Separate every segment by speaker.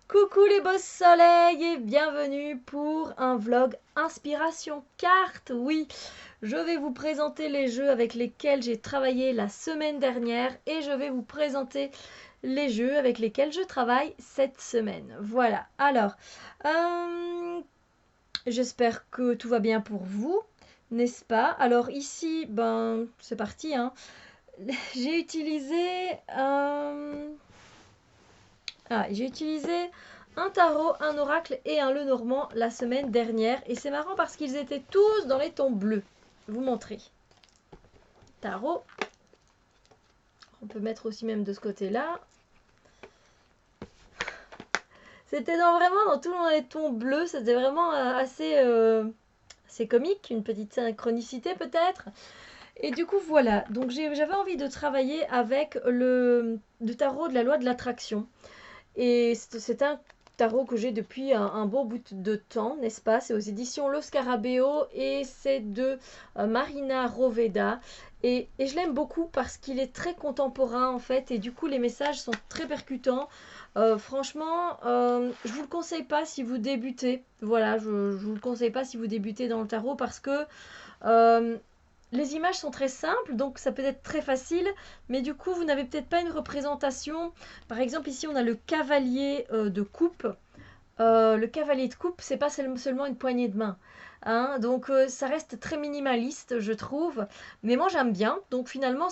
Speaker 1: Coucou les beaux soleils et bienvenue pour un vlog inspiration carte. Oui, je vais vous présenter les jeux avec lesquels j'ai travaillé la semaine dernière et je vais vous présenter les jeux avec lesquels je travaille cette semaine. Voilà, alors, j'espère que tout va bien pour vous, n'est-ce pas? Alors ici, ben, c'est parti, hein. J'ai utilisé... j'ai utilisé un tarot, un oracle et un Lenormand la semaine dernière. Et c'est marrant parce qu'ils étaient tous dans les tons bleus. Je vais vous montrer. Tarot. On peut mettre aussi même de ce côté-là. C'était vraiment dans tous les tons bleus. C'était vraiment assez comique. Une petite synchronicité peut-être. Et du coup, voilà. Donc j'avais envie de travailler avec le tarot de la loi de l'attraction. Et c'est un tarot que j'ai depuis un beau bout de temps, n'est-ce pas? C'est aux éditions Lo Scarabeo et c'est de Marina Roveda. Et je l'aime beaucoup parce qu'il est très contemporain en fait et du coup les messages sont très percutants. Franchement, je vous le conseille pas si vous débutez. Voilà, je vous le conseille pas si vous débutez dans le tarot parce que euh, les images sont très simples, donc ça peut être très facile, mais du coup, vous n'avez peut-être pas une représentation. Par exemple, ici, on a le cavalier de coupe. Le cavalier de coupe, c'est pas seulement une poignée de main. Hein, donc ça reste très minimaliste, je trouve. Mais moi, j'aime bien. Donc finalement,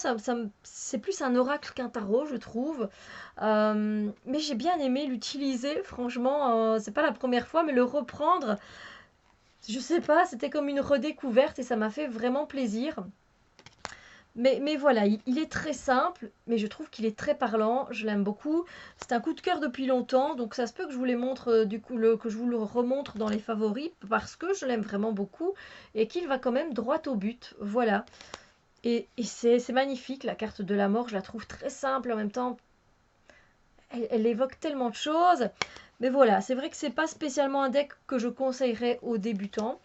Speaker 1: c'est plus un oracle qu'un tarot, je trouve. Mais j'ai bien aimé l'utiliser. Franchement, c'est pas la première fois, mais le reprendre, je sais pas, c'était comme une redécouverte et ça m'a fait vraiment plaisir. Mais voilà, il est très simple, mais je trouve qu'il est très parlant, je l'aime beaucoup. C'est un coup de cœur depuis longtemps, donc ça se peut que je vous les montre, du coup, que je vous le remontre dans les favoris, parce que je l'aime vraiment beaucoup, et qu'il va quand même droit au but, voilà. Et c'est magnifique, la carte de la mort, je la trouve très simple, en même temps, elle évoque tellement de choses. Mais voilà, c'est vrai que c'est pas spécialement un deck que je conseillerais aux débutants,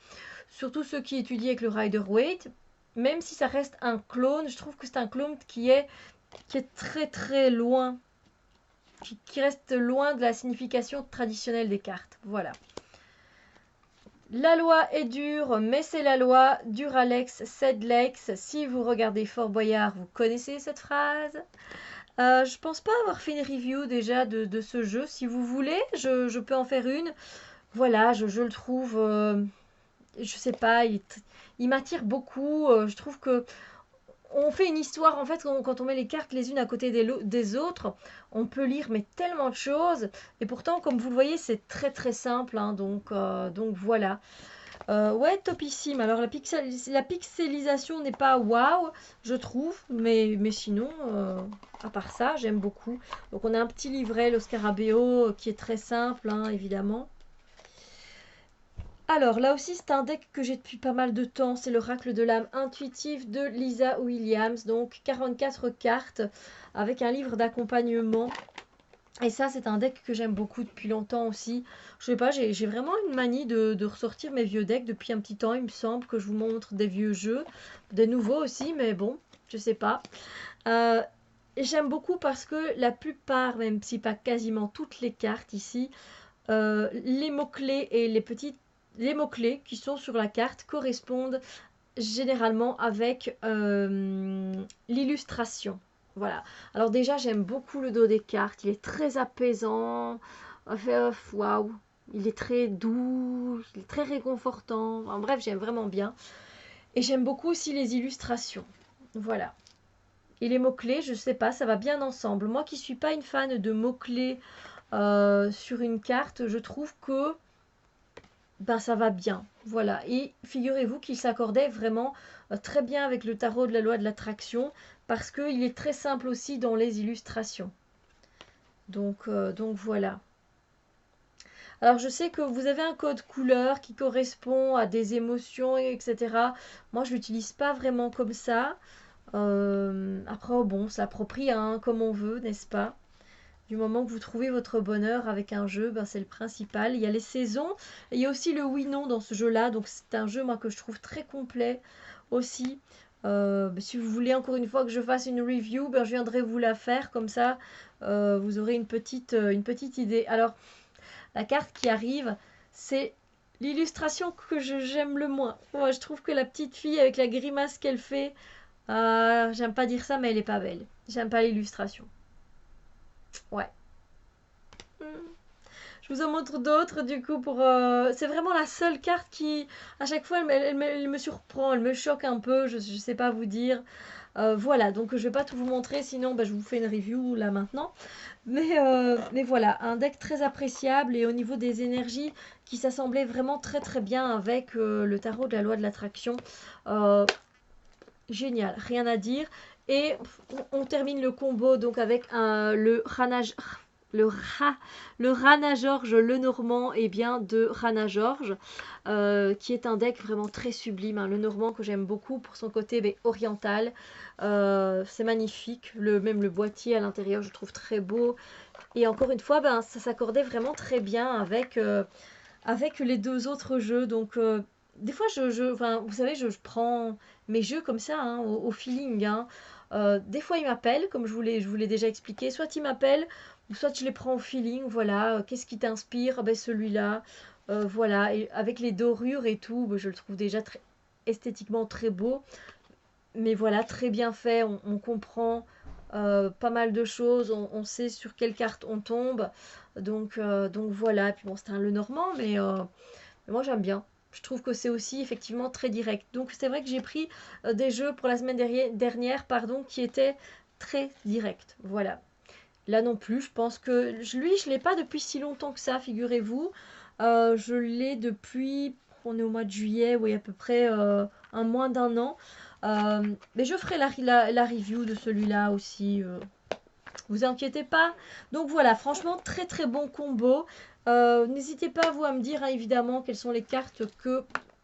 Speaker 1: surtout ceux qui étudient avec le Rider-Waite. Même si ça reste un clone, je trouve que c'est un clone qui est très très loin, qui reste loin de la signification traditionnelle des cartes. Voilà. La loi est dure, mais c'est la loi. Duralex, cède l'ex. Si vous regardez Fort Boyard, vous connaissez cette phrase. Je pense pas avoir fait une review déjà de ce jeu. Si vous voulez, je peux en faire une. Voilà, je le trouve, je sais pas, il m'attire beaucoup. Je trouve que on fait une histoire, en fait, quand on met les cartes les unes à côté des autres, on peut lire mais tellement de choses. Et pourtant, comme vous le voyez, c'est très très simple, hein, donc voilà. Ouais, topissime. Alors la pixelisation n'est pas waouh, je trouve, mais sinon, à part ça, j'aime beaucoup. Donc on a un petit livret, le Scarabeo, qui est très simple, hein, évidemment. Alors là aussi, c'est un deck que j'ai depuis pas mal de temps. C'est l'oracle de l'âme intuitive de Lisa Williams. Donc 44 cartes avec un livre d'accompagnement. Et ça, c'est un deck que j'aime beaucoup depuis longtemps aussi. Je sais pas, j'ai vraiment une manie de ressortir mes vieux decks depuis un petit temps. Il me semble que je vous montre des vieux jeux, des nouveaux aussi, mais bon, je sais pas. Euh, J'aime beaucoup parce que la plupart, même si pas quasiment toutes les cartes ici, les mots-clés et les mots-clés qui sont sur la carte correspondent généralement avec l'illustration. Voilà. Alors déjà, j'aime beaucoup le dos des cartes. Il est très apaisant. Waouh. Il est très doux. Il est très réconfortant. En bref, j'aime vraiment bien. Et j'aime beaucoup aussi les illustrations. Voilà. Et les mots-clés, je sais pas, ça va bien ensemble. Moi qui suis pas une fan de mots-clés sur une carte, je trouve que ben, ça va bien. Voilà. Et figurez-vous qu'il s'accordait vraiment très bien avec le tarot de la loi de l'attraction parce qu'il est très simple aussi dans les illustrations. Donc voilà. Alors je sais que vous avez un code couleur qui correspond à des émotions, etc. Moi je l'utilise pas vraiment comme ça. Après, oh bon, ça s'approprie hein, comme on veut, n'est-ce pas? Du moment que vous trouvez votre bonheur avec un jeu, ben, c'est le principal. Il y a les saisons, et il y a aussi le oui-non dans ce jeu-là. Donc c'est un jeu moi, que je trouve très complet aussi. Ben, si vous voulez encore une fois que je fasse une review, ben, je viendrai vous la faire. Comme ça, vous aurez une petite idée. Alors, la carte qui arrive, c'est l'illustration que j'aime le moins. Moi, je trouve que la petite fille avec la grimace qu'elle fait, j'aime pas dire ça, mais elle est pas belle. J'aime pas l'illustration. Ouais. Hmm. Je vous en montre d'autres du coup pour. C'est vraiment la seule carte qui, à chaque fois, elle me surprend, elle me choque un peu. Je sais pas vous dire. Voilà, donc je vais pas tout vous montrer, sinon bah, je vous fais une review là maintenant. Mais voilà, un deck très appréciable et au niveau des énergies qui s'assemblait vraiment très très bien avec le tarot de la loi de l'attraction. Euh, Génial, rien à dire. Et on termine le combo donc avec le Rana George Lenormand et bien de Rana George, qui est un deck vraiment très sublime. Hein. Le Normand que j'aime beaucoup pour son côté oriental. C'est magnifique. Même le boîtier à l'intérieur, je trouve très beau. Et encore une fois, ben, ça s'accordait vraiment très bien avec les deux autres jeux. Donc, des fois, enfin, vous savez, je prends mes jeux comme ça, hein, au feeling. Hein. Des fois, ils m'appellent, comme je vous l'ai déjà expliqué. Soit ils m'appellent, ou soit je les prends au feeling. Voilà, qu'est-ce qui t'inspire? Ah ben, celui-là. Voilà, et avec les dorures et tout, ben, je le trouve déjà esthétiquement très beau. Mais voilà, très bien fait. On comprend pas mal de choses. On sait sur quelle carte on tombe. Donc voilà. Et puis bon, c'est un Lenormand, mais moi j'aime bien. Je trouve que c'est aussi effectivement très direct. Donc c'est vrai que j'ai pris des jeux pour la semaine dernière, pardon, qui étaient très directs. Voilà. Là non plus, je pense que lui, je ne l'ai pas depuis si longtemps que ça, figurez-vous. Je l'ai depuis, on est au mois de juillet, oui, à peu près un moins d'un an. Mais je ferai la review de celui-là aussi. Vous inquiétez pas. Donc voilà, franchement, très très bon combo. N'hésitez pas, vous, à me dire, hein, évidemment, quelles sont les cartes que...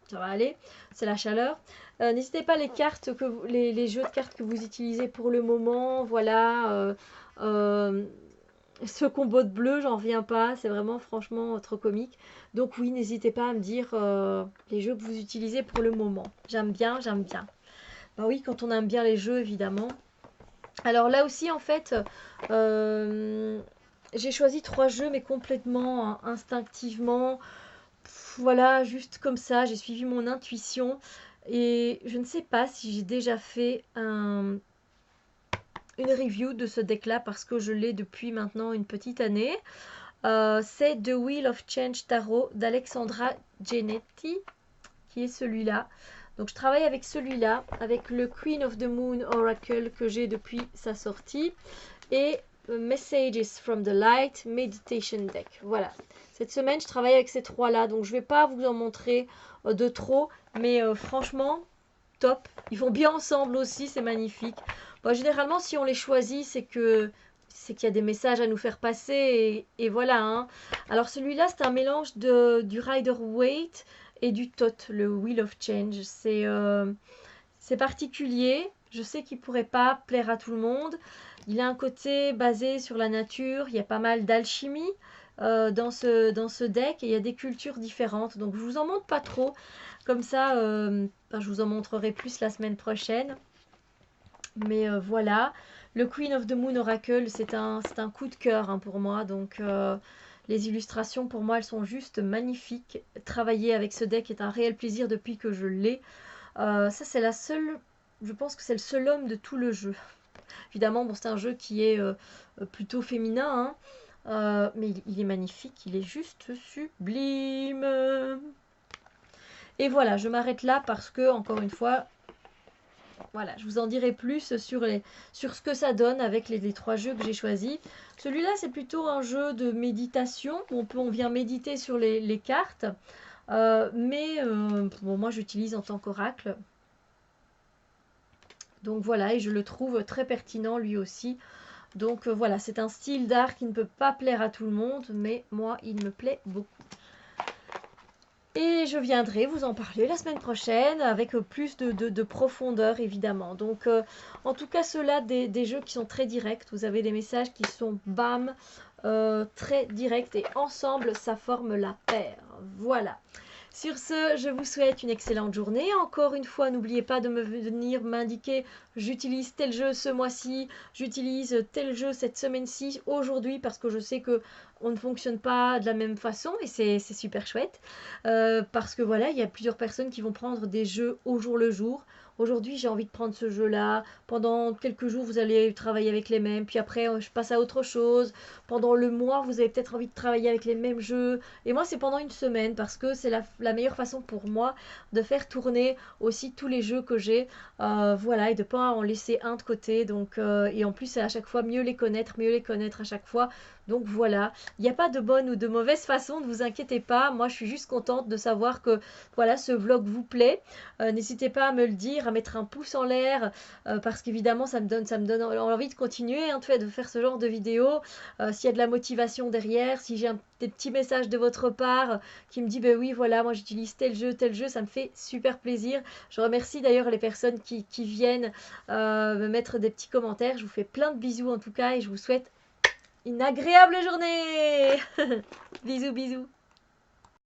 Speaker 1: Ça va aller, c'est la chaleur. N'hésitez pas les cartes, les jeux de cartes que vous utilisez pour le moment. Voilà. Ce combo de bleu, j'en reviens pas. C'est vraiment, franchement, trop comique. Donc oui, n'hésitez pas à me dire les jeux que vous utilisez pour le moment. J'aime bien, j'aime bien. Bah oui, quand on aime bien les jeux, évidemment. Alors là aussi, en fait, j'ai choisi 3 jeux, mais complètement instinctivement. Voilà, juste comme ça, j'ai suivi mon intuition. Et je ne sais pas si j'ai déjà fait une review de ce deck-là, parce que je l'ai depuis maintenant une petite année. C'est The Wheel of Change Tarot d'Alexandra Genetti, qui est celui-là. Donc je travaille avec celui-là, avec le Queen of the Moon Oracle que j'ai depuis sa sortie, et Messages from the Light Meditation Deck. Voilà. Cette semaine, je travaille avec ces 3-là, donc je ne vais pas vous en montrer de trop, mais franchement, top. Ils vont bien ensemble aussi, c'est magnifique. Bon, généralement, si on les choisit, c'est qu'il y a des messages à nous faire passer, et voilà. Hein. Alors celui-là, c'est un mélange du Rider-Waite et du Thoth, le Wheel of Change. C'est particulier. Je sais qu'il ne pourrait pas plaire à tout le monde. Il a un côté basé sur la nature. Il y a pas mal d'alchimie dans ce deck. Et il y a des cultures différentes. Donc je vous en montre pas trop. Comme ça, je vous en montrerai plus la semaine prochaine. Mais voilà. Le Queen of the Moon Oracle, c'est un coup de cœur hein, pour moi. Donc les illustrations, pour moi, elles sont juste magnifiques. Travailler avec ce deck est un réel plaisir depuis que je l'ai. Ça, c'est la seule... Je pense que c'est le seul homme de tout le jeu. Évidemment, bon, c'est un jeu qui est plutôt féminin. Hein, mais il est magnifique. Il est juste sublime. Et voilà, je m'arrête là parce que, encore une fois... Voilà, je vous en dirai plus sur ce que ça donne avec les 3 jeux que j'ai choisis. Celui-là, c'est plutôt un jeu de méditation. On vient méditer sur les cartes. Bon, moi, j'utilise en tant qu'oracle. Donc voilà, et je le trouve très pertinent lui aussi. Donc voilà, c'est un style d'art qui ne peut pas plaire à tout le monde, mais moi, il me plaît beaucoup. Et je viendrai vous en parler la semaine prochaine avec plus de profondeur évidemment. Donc en tout cas ceux-là des jeux qui sont très directs. Vous avez des messages qui sont bam, très directs et ensemble ça forme la paire. Voilà. Sur ce, je vous souhaite une excellente journée. Encore une fois, n'oubliez pas de me venir m'indiquer j'utilise tel jeu ce mois-ci, j'utilise tel jeu cette semaine-ci, aujourd'hui, parce que je sais que on ne fonctionne pas de la même façon et c'est super chouette. Parce que voilà, il y a plusieurs personnes qui vont prendre des jeux au jour le jour. Aujourd'hui, j'ai envie de prendre ce jeu-là. Pendant quelques jours, vous allez travailler avec les mêmes. Puis après, je passe à autre chose. Pendant le mois, vous avez peut-être envie de travailler avec les mêmes jeux. Et moi, c'est pendant une semaine parce que c'est la meilleure façon pour moi de faire tourner aussi tous les jeux que j'ai. Voilà, et de pas en laisser un de côté. Donc, et en plus, c'est à chaque fois mieux les connaître à chaque fois. Donc voilà, il n'y a pas de bonne ou de mauvaise façon, ne vous inquiétez pas. Moi, je suis juste contente de savoir que voilà, ce vlog vous plaît. N'hésitez pas à me le dire, à mettre un pouce en l'air, parce qu'évidemment, ça me donne envie de continuer, hein, de faire ce genre de vidéos. S'il y a de la motivation derrière, si j'ai des petits messages de votre part qui me dit, ben oui, voilà, moi j'utilise tel jeu, ça me fait super plaisir. Je remercie d'ailleurs les personnes qui viennent me mettre des petits commentaires. Je vous fais plein de bisous en tout cas et je vous souhaite une agréable journée. Bisous, bisous.